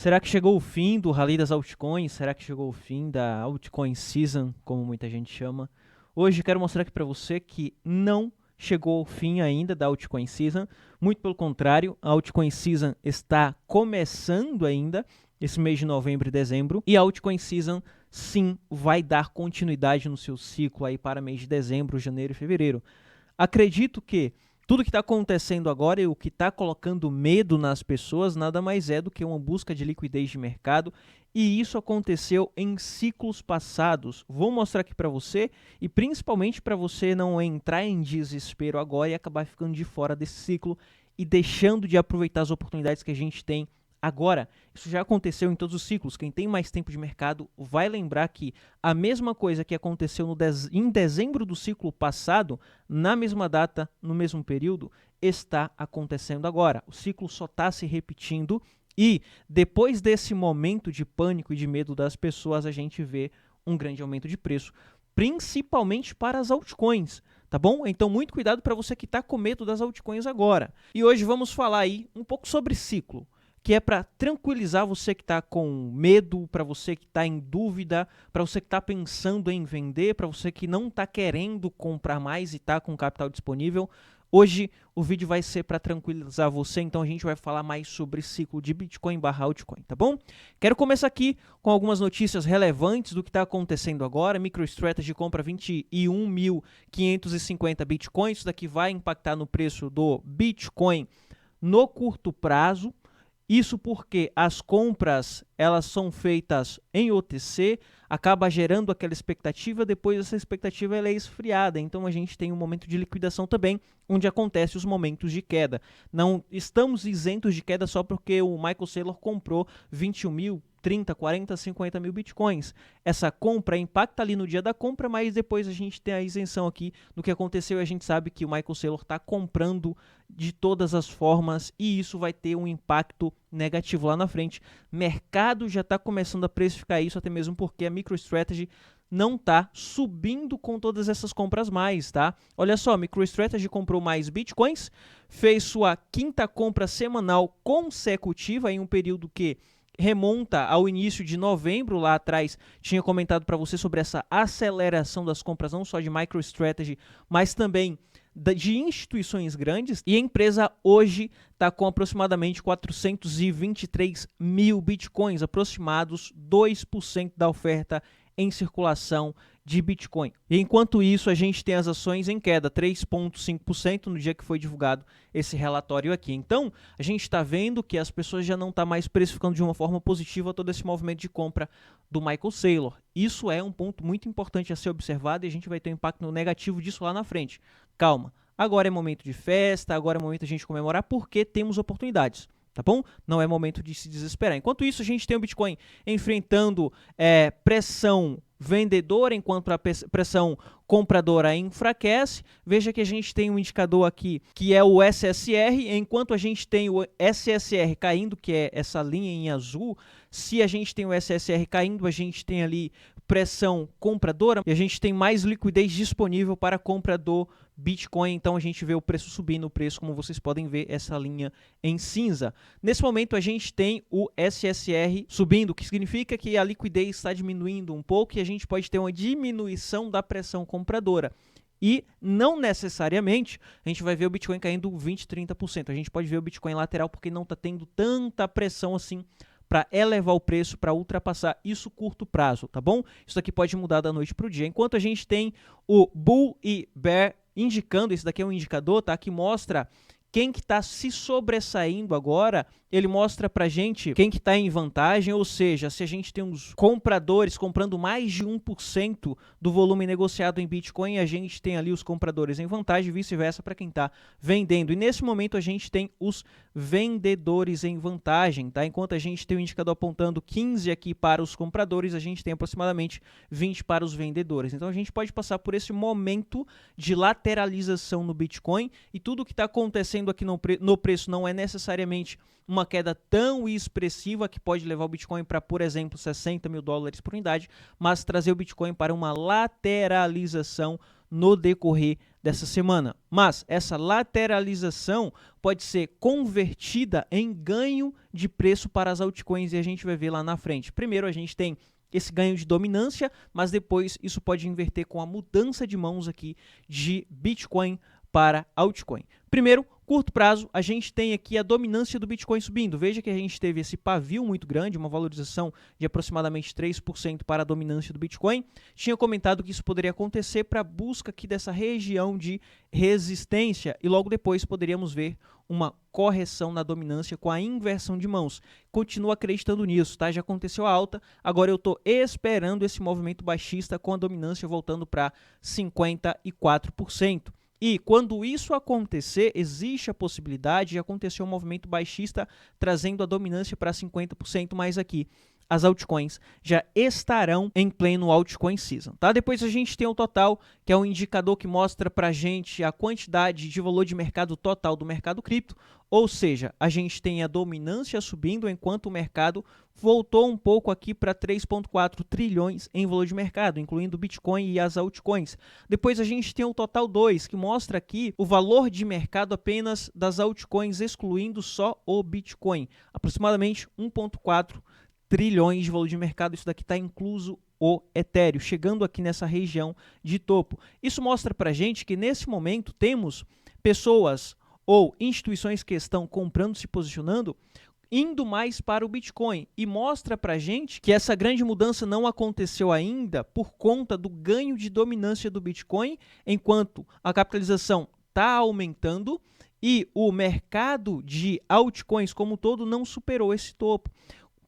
Será que chegou o fim do rally das altcoins? Será que chegou o fim da altcoin season, como muita gente chama? Hoje quero mostrar aqui para você que não chegou o fim ainda da altcoin season. Muito pelo contrário, a altcoin season está começando ainda esse mês de novembro e dezembro. E a altcoin season sim vai dar continuidade no seu ciclo aí para mês de dezembro, janeiro e fevereiro. Acredito que tudo que está acontecendo agora e o que está colocando medo nas pessoas nada mais é do que uma busca de liquidez de mercado, e isso aconteceu em ciclos passados. Vou mostrar aqui para você e principalmente para você não entrar em desespero agora e acabar ficando de fora desse ciclo e deixando de aproveitar as oportunidades que a gente tem agora. Isso já aconteceu em todos os ciclos. Quem tem mais tempo de mercado vai lembrar que a mesma coisa que aconteceu em dezembro do ciclo passado, na mesma data, no mesmo período, está acontecendo agora. O ciclo só está se repetindo e depois desse momento de pânico e de medo das pessoas, a gente vê um grande aumento de preço, principalmente para as altcoins. Tá bom? Então, muito cuidado para você que está com medo das altcoins agora. E hoje vamos falar aí um pouco sobre ciclo, que é para tranquilizar você que está com medo, para você que está em dúvida, para você que está pensando em vender, para você que não está querendo comprar mais e está com capital disponível. Hoje o vídeo vai ser para tranquilizar você, então a gente vai falar mais sobre ciclo de Bitcoin/altcoin, tá bom? Quero começar aqui com algumas notícias relevantes do que está acontecendo agora. MicroStrategy compra 21.550 Bitcoins, isso daqui vai impactar no preço do Bitcoin no curto prazo. Isso porque as compras elas são feitas em OTC, acaba gerando aquela expectativa, depois essa expectativa ela é esfriada, então a gente tem um momento de liquidação também, onde acontece os momentos de queda. Não estamos isentos de queda só porque o Michael Saylor comprou 21 mil, 30, 40, 50 mil bitcoins. Essa compra impacta ali no dia da compra, mas depois a gente tem a isenção aqui do que aconteceu e a gente sabe que o Michael Saylor está comprando de todas as formas e isso vai ter um impacto negativo lá na frente. Mercado já está começando a precificar isso, até mesmo porque a MicroStrategy não está subindo com todas essas compras mais, tá? Olha só, a MicroStrategy comprou mais bitcoins, fez sua quinta compra semanal consecutiva em um período que remonta ao início de novembro. Lá atrás tinha comentado para você sobre essa aceleração das compras, não só de MicroStrategy, mas também de instituições grandes, e a empresa hoje está com aproximadamente 423 mil bitcoins, aproximados 2% da oferta em circulação de Bitcoin. E enquanto isso, a gente tem as ações em queda, 3,5% no dia que foi divulgado esse relatório aqui. Então, a gente está vendo que as pessoas já não estão mais precificando de uma forma positiva todo esse movimento de compra do Michael Saylor. Isso é um ponto muito importante a ser observado e a gente vai ter um impacto negativo disso lá na frente. Calma, agora é momento de festa, agora é momento de a gente comemorar porque temos oportunidades. Tá bom? Não é momento de se desesperar. Enquanto isso, a gente tem o Bitcoin enfrentando pressão vendedora, enquanto a pressão compradora enfraquece. Veja que a gente tem um indicador aqui que é o SSR, enquanto a gente tem o SSR caindo, que é essa linha em azul. Se a gente tem o SSR caindo, a gente tem ali pressão compradora e a gente tem mais liquidez disponível para a compra do Bitcoin, então a gente vê o preço subindo, o preço, como vocês podem ver, essa linha em cinza. Nesse momento a gente tem o SSR subindo, o que significa que a liquidez está diminuindo um pouco e a gente pode ter uma diminuição da pressão compradora. E não necessariamente a gente vai ver o Bitcoin caindo 20, 30%. A gente pode ver o Bitcoin lateral porque não está tendo tanta pressão assim para elevar o preço, para ultrapassar isso curto prazo, tá bom? Isso daqui pode mudar da noite para o dia. Enquanto a gente tem o Bull e Bear indicando, esse daqui é um indicador, tá? Que mostra quem que está se sobressaindo agora. Ele mostra pra gente quem que está em vantagem, ou seja, se a gente tem uns compradores comprando mais de 1% do volume negociado em Bitcoin, a gente tem ali os compradores em vantagem, vice-versa para quem está vendendo. E nesse momento a gente tem os vendedores em vantagem, tá? Enquanto a gente tem o indicador apontando 15 aqui para os compradores, a gente tem aproximadamente 20 para os vendedores. Então a gente pode passar por esse momento de lateralização no Bitcoin e tudo que está acontecendo aqui no preço não é necessariamente uma queda tão expressiva que pode levar o Bitcoin para, por exemplo, 60 mil dólares por unidade, mas trazer o Bitcoin para uma lateralização no decorrer dessa semana. Mas essa lateralização pode ser convertida em ganho de preço para as altcoins e a gente vai ver lá na frente. Primeiro a gente tem esse ganho de dominância, mas depois isso pode inverter com a mudança de mãos aqui de Bitcoin para altcoin. Primeiro, curto prazo, a gente tem aqui a dominância do Bitcoin subindo. Veja que a gente teve esse pavio muito grande, uma valorização de aproximadamente 3% para a dominância do Bitcoin. Tinha comentado que isso poderia acontecer para a busca aqui dessa região de resistência e logo depois poderíamos ver uma correção na dominância com a inversão de mãos. Continuo acreditando nisso, tá? Já aconteceu a alta, agora eu estou esperando esse movimento baixista com a dominância voltando para 54%. E quando isso acontecer, existe a possibilidade de acontecer um movimento baixista trazendo a dominância para 50%, mas aqui as altcoins já estarão em pleno altcoin season, tá? Depois a gente tem o total, que é um indicador que mostra para a gente a quantidade de valor de mercado total do mercado cripto, ou seja, a gente tem a dominância subindo enquanto o mercado voltou um pouco aqui para 3,4 trilhões em valor de mercado, incluindo o Bitcoin e as altcoins. Depois a gente tem o total 2, que mostra aqui o valor de mercado apenas das altcoins, excluindo só o Bitcoin, aproximadamente 1,4 trilhões de valor de mercado. Isso daqui está incluso o Ethereum, chegando aqui nessa região de topo. Isso mostra para a gente que nesse momento temos pessoas ou instituições que estão comprando, se posicionando, indo mais para o Bitcoin, e mostra para a gente que essa grande mudança não aconteceu ainda por conta do ganho de dominância do Bitcoin, enquanto a capitalização está aumentando e o mercado de altcoins como um todo não superou esse topo.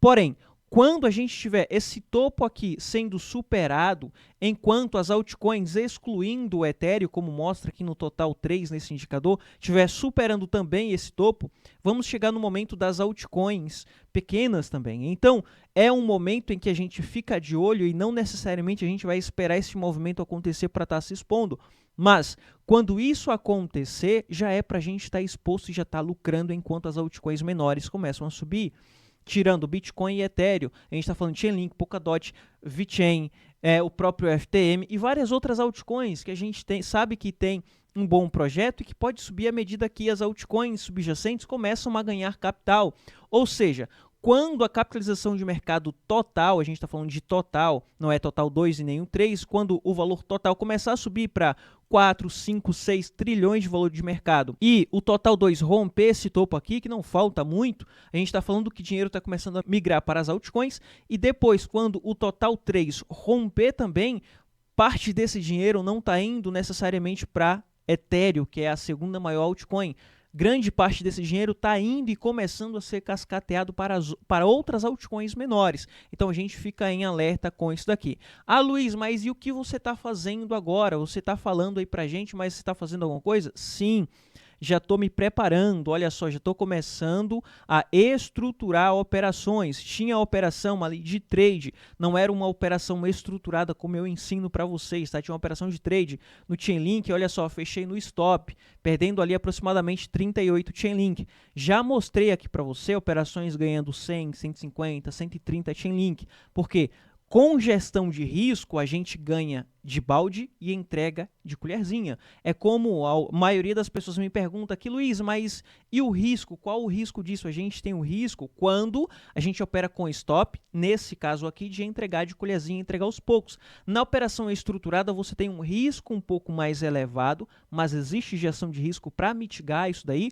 Porém, quando a gente tiver esse topo aqui sendo superado, enquanto as altcoins, excluindo o Ethereum, como mostra aqui no total 3 nesse indicador, estiver superando também esse topo, vamos chegar no momento das altcoins pequenas também. Então, é um momento em que a gente fica de olho e não necessariamente a gente vai esperar esse movimento acontecer para estar se expondo. Mas, quando isso acontecer, já é para a gente estar exposto e já estar lucrando enquanto as altcoins menores começam a subir. Tirando Bitcoin e Ethereum, a gente está falando de Chainlink, Polkadot, VeChain, o próprio FTM e várias outras altcoins que a gente sabe que tem um bom projeto e que pode subir à medida que as altcoins subjacentes começam a ganhar capital. Ou seja, quando a capitalização de mercado total, a gente está falando de total, não é total 2 e nenhum 3, quando o valor total começar a subir para 4, 5, 6 trilhões de valor de mercado e o total 2 romper esse topo aqui, que não falta muito, a gente está falando que dinheiro está começando a migrar para as altcoins e depois, quando o total 3 romper também, parte desse dinheiro não está indo necessariamente para Ethereum, que é a segunda maior altcoin. Grande parte desse dinheiro está indo e começando a ser cascateado para outras altcoins menores. Então a gente fica em alerta com isso daqui. Ah, Luiz, mas e o que você está fazendo agora? Você está falando aí para a gente, mas você está fazendo alguma coisa? Sim. Já estou me preparando, olha só, já estou começando a estruturar operações. Tinha a operação ali de trade, não era uma operação estruturada como eu ensino para vocês, tá? Tinha uma operação de trade no Chainlink, olha só, fechei no stop, perdendo ali aproximadamente 38 Chainlink. Já mostrei aqui para você operações ganhando 100, 150, 130 Chainlink, porque com gestão de risco, a gente ganha de balde e entrega de colherzinha. É como a maioria das pessoas me pergunta aqui, Luiz, mas e o risco? Qual o risco disso? A gente tem o risco quando a gente opera com stop, nesse caso aqui, de entregar de colherzinha, entregar aos poucos. Na operação estruturada, você tem um risco um pouco mais elevado, mas existe gestão de risco para mitigar isso daí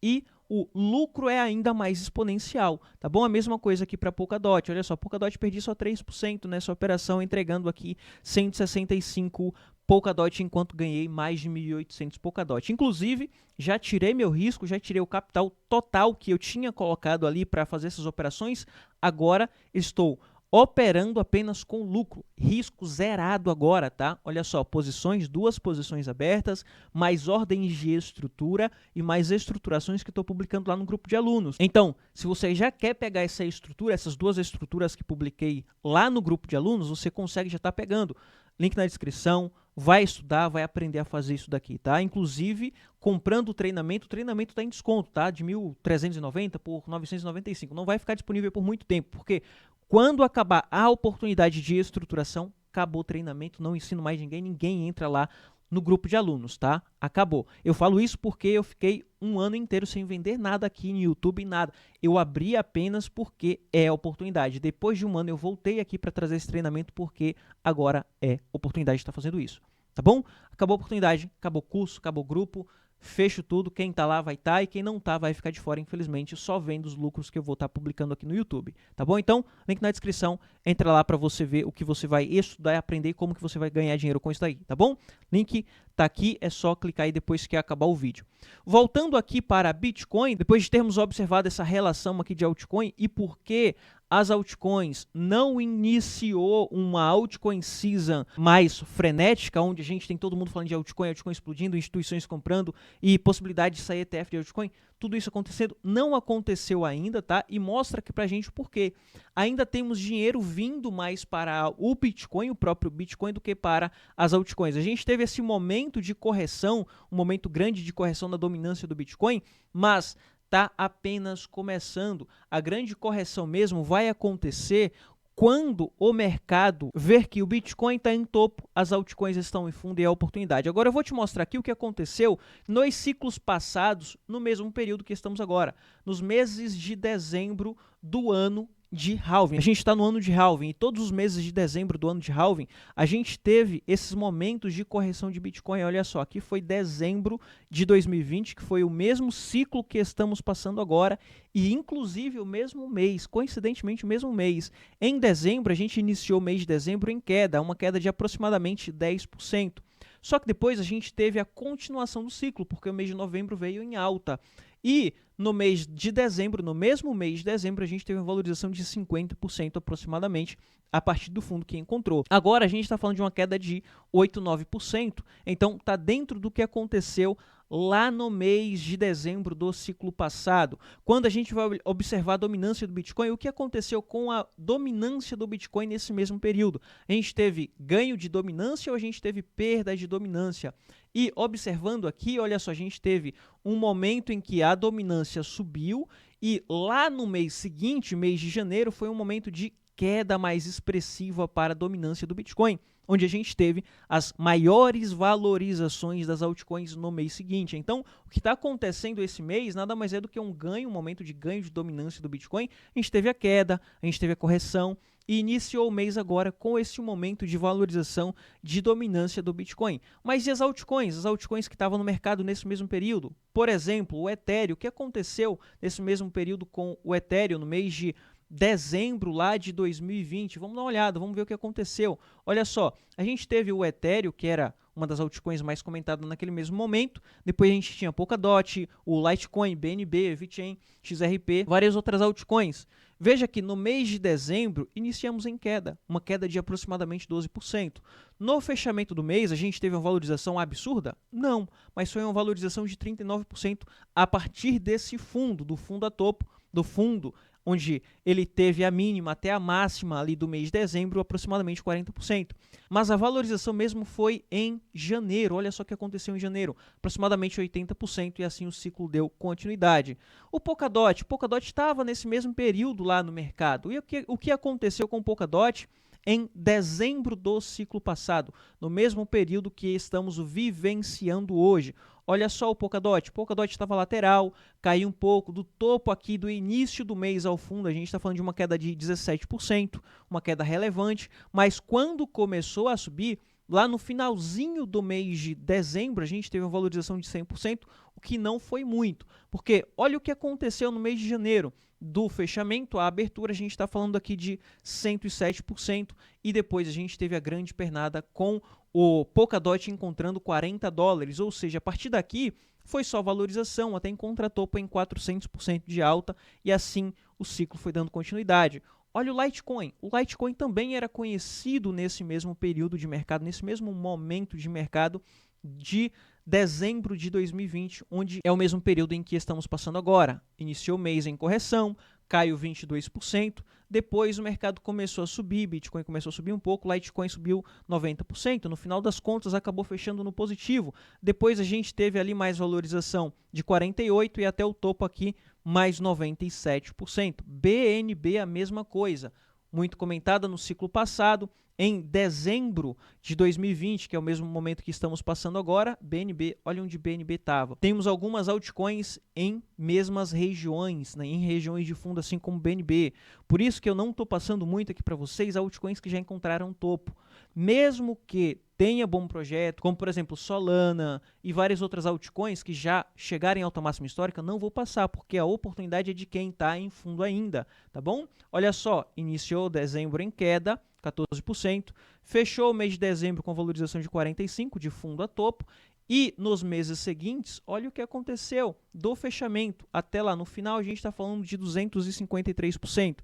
e o lucro é ainda mais exponencial, tá bom? A mesma coisa aqui para Polkadot, olha só, Polkadot perdi só 3% nessa operação, entregando aqui 165 Polkadot, enquanto ganhei mais de 1.800 Polkadot. Inclusive, já tirei meu risco, já tirei o capital total que eu tinha colocado ali para fazer essas operações, agora estou operando apenas com lucro, risco zerado agora, tá? Olha só, posições, 2 posições abertas, mais ordens de estrutura e mais estruturações que estou publicando lá no grupo de alunos. Então, se você já quer pegar essa estrutura, essas 2 estruturas que publiquei lá no grupo de alunos, você consegue já estar pegando. Link na descrição, vai estudar, vai aprender a fazer isso daqui, tá? Inclusive, comprando o treinamento está em desconto, tá? De 1.390 por 995. Não vai ficar disponível por muito tempo, porque quando acabar a oportunidade de estruturação, acabou o treinamento, não ensino mais ninguém entra lá no grupo de alunos, tá? Acabou. Eu falo isso porque eu fiquei um ano inteiro sem vender nada aqui no YouTube, nada. Eu abri apenas porque é oportunidade. Depois de um ano eu voltei aqui para trazer esse treinamento porque agora é oportunidade de estar fazendo isso, tá bom? Acabou a oportunidade, acabou o curso, acabou o grupo, fecho tudo, quem tá lá vai estar e quem não tá vai ficar de fora, infelizmente, só vendo os lucros que eu vou estar publicando aqui no YouTube, tá bom? Então, link na descrição, entra lá para você ver o que você vai estudar e aprender e como que você vai ganhar dinheiro com isso daí, tá bom? Link tá aqui, é só clicar aí depois que acabar o vídeo. Voltando aqui para Bitcoin, depois de termos observado essa relação aqui de altcoin e por que as altcoins não iniciou uma altcoin season mais frenética, onde a gente tem todo mundo falando de altcoin, altcoin explodindo, instituições comprando e possibilidade de sair ETF de altcoin, tudo isso acontecendo, não aconteceu ainda, tá? E mostra aqui pra gente por quê. Ainda temos dinheiro vindo mais para o Bitcoin, o próprio Bitcoin, do que para as altcoins. A gente teve esse momento de correção, um momento grande de correção da dominância do Bitcoin, mas está apenas começando. A grande correção mesmo vai acontecer quando o mercado ver que o Bitcoin está em topo, as altcoins estão em fundo e é a oportunidade. Agora eu vou te mostrar aqui o que aconteceu nos ciclos passados, no mesmo período que estamos agora, nos meses de dezembro do ano de halving. A gente está no ano de halving e todos os meses de dezembro do ano de halving, a gente teve esses momentos de correção de Bitcoin. Olha só, aqui foi dezembro de 2020, que foi o mesmo ciclo que estamos passando agora e inclusive o mesmo mês, coincidentemente o mesmo mês. Em dezembro, a gente iniciou o mês de dezembro em queda, uma queda de aproximadamente 10%. Só que depois a gente teve a continuação do ciclo, porque o mês de novembro veio em alta. E no mês de dezembro, no mesmo mês de dezembro, a gente teve uma valorização de 50% aproximadamente a partir do fundo que encontrou. Agora a gente está falando de uma queda de 8, 9%, então está dentro do que aconteceu lá no mês de dezembro do ciclo passado. Quando a gente vai observar a dominância do Bitcoin, o que aconteceu com a dominância do Bitcoin nesse mesmo período? A gente teve ganho de dominância ou a gente teve perda de dominância? E observando aqui, olha só, a gente teve um momento em que a dominância subiu e lá no mês seguinte, mês de janeiro, foi um momento de queda mais expressiva para a dominância do Bitcoin, onde a gente teve as maiores valorizações das altcoins no mês seguinte. Então, o que está acontecendo esse mês nada mais é do que um ganho, um momento de ganho de dominância do Bitcoin. A gente teve a queda, a gente teve a correção e iniciou o mês agora com esse momento de valorização de dominância do Bitcoin. Mas e as altcoins? As altcoins que estavam no mercado nesse mesmo período? Por exemplo, o Ethereum. O que aconteceu nesse mesmo período com o Ethereum no mês de dezembro lá de 2020, vamos dar uma olhada, vamos ver o que aconteceu. Olha só, a gente teve o Ethereum, que era uma das altcoins mais comentadas naquele mesmo momento, depois a gente tinha Polkadot, o Litecoin, BNB, VeChain, XRP, várias outras altcoins. Veja que no mês de dezembro iniciamos em queda, uma queda de aproximadamente 12%. No fechamento do mês a gente teve uma valorização absurda? Não, mas foi uma valorização de 39% a partir desse fundo, do fundo a topo, do fundo onde ele teve a mínima até a máxima ali do mês de dezembro, aproximadamente 40%. Mas a valorização mesmo foi em janeiro. Olha só o que aconteceu em janeiro, aproximadamente 80%, e assim o ciclo deu continuidade. O Polkadot estava nesse mesmo período lá no mercado. E o que aconteceu com o Polkadot em dezembro do ciclo passado, no mesmo período que estamos vivenciando hoje? Olha só o Polkadot estava lateral, caiu um pouco do topo aqui do início do mês ao fundo, a gente está falando de uma queda de 17%, uma queda relevante, mas quando começou a subir, lá no finalzinho do mês de dezembro, a gente teve uma valorização de 100%, o que não foi muito, porque olha o que aconteceu no mês de janeiro. Do fechamento à abertura, a gente está falando aqui de 107%, e depois a gente teve a grande pernada com o Polkadot encontrando $40, ou seja, a partir daqui foi só valorização, até encontrar topo em 400% de alta, e assim o ciclo foi dando continuidade. Olha o Litecoin também era conhecido nesse mesmo período de mercado, nesse mesmo momento de mercado de dezembro de 2020, onde é o mesmo período em que estamos passando agora. Iniciou o mês em correção, caiu 22%, depois o mercado começou a subir, Bitcoin começou a subir um pouco, Litecoin subiu 90%, no final das contas acabou fechando no positivo. Depois a gente teve ali mais valorização de 48% e até o topo aqui mais 97%. BNB a mesma coisa, muito comentada no ciclo passado, em dezembro de 2020, que é o mesmo momento que estamos passando agora, BNB, olha onde BNB estava. Temos algumas altcoins em mesmas regiões, né, em regiões de fundo, assim como BNB. Por isso que eu não estou passando muito aqui para vocês altcoins que já encontraram topo. Mesmo que tenha bom projeto, como por exemplo Solana e várias outras altcoins que já chegarem à alta máxima histórica, não vou passar, porque a oportunidade é de quem está em fundo ainda, tá bom? Olha só, iniciou dezembro em queda, 14%, fechou o mês de dezembro com valorização de 45% de fundo a topo, e nos meses seguintes, olha o que aconteceu do fechamento até lá no final, a gente está falando de 253%,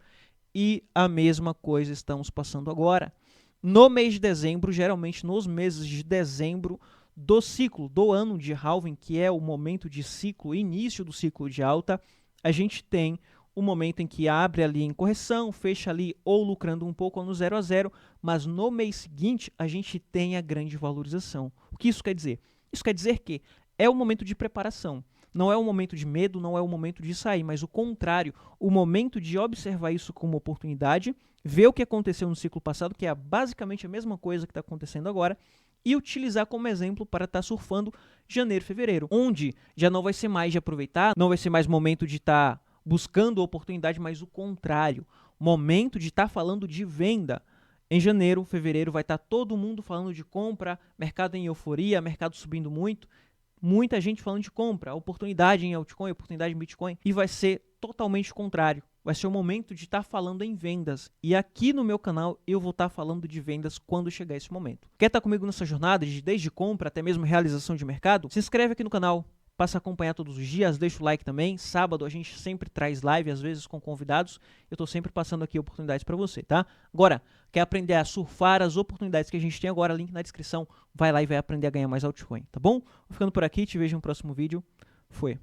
e a mesma coisa estamos passando agora. No mês de dezembro, geralmente nos meses de dezembro do ciclo, do ano de halving, que é o momento de ciclo, início do ciclo de alta, a gente tem o momento em que abre ali em correção, fecha ali ou lucrando um pouco ou no 0 a 0, mas no mês seguinte a gente tem a grande valorização. O que isso quer dizer? Isso quer dizer que é o momento de preparação. Não é o momento de medo, não é o momento de sair, mas o contrário, o momento de observar isso como oportunidade, ver o que aconteceu no ciclo passado, que é basicamente a mesma coisa que está acontecendo agora, e utilizar como exemplo para estar surfando janeiro, fevereiro, onde já não vai ser mais de aproveitar, não vai ser mais momento de estar buscando oportunidade, mas o contrário, momento de estar falando de venda. Em janeiro, fevereiro, vai estar todo mundo falando de compra, mercado em euforia, mercado subindo muito, muita gente falando de compra, oportunidade em altcoin, oportunidade em Bitcoin, e vai ser totalmente contrário. Vai ser o momento de estar falando em vendas. E aqui no meu canal eu vou estar falando de vendas quando chegar esse momento. Quer estar comigo nessa jornada de desde compra até mesmo realização de mercado? Se inscreve aqui no canal. Passa a acompanhar todos os dias, deixa o like também. Sábado a gente sempre traz live, às vezes com convidados. Eu estou sempre passando aqui oportunidades para você, tá? Agora, quer aprender a surfar as oportunidades que a gente tem agora? Link na descrição. Vai lá e vai aprender a ganhar mais altcoin, tá bom? Vou ficando por aqui, te vejo no próximo vídeo. Foi.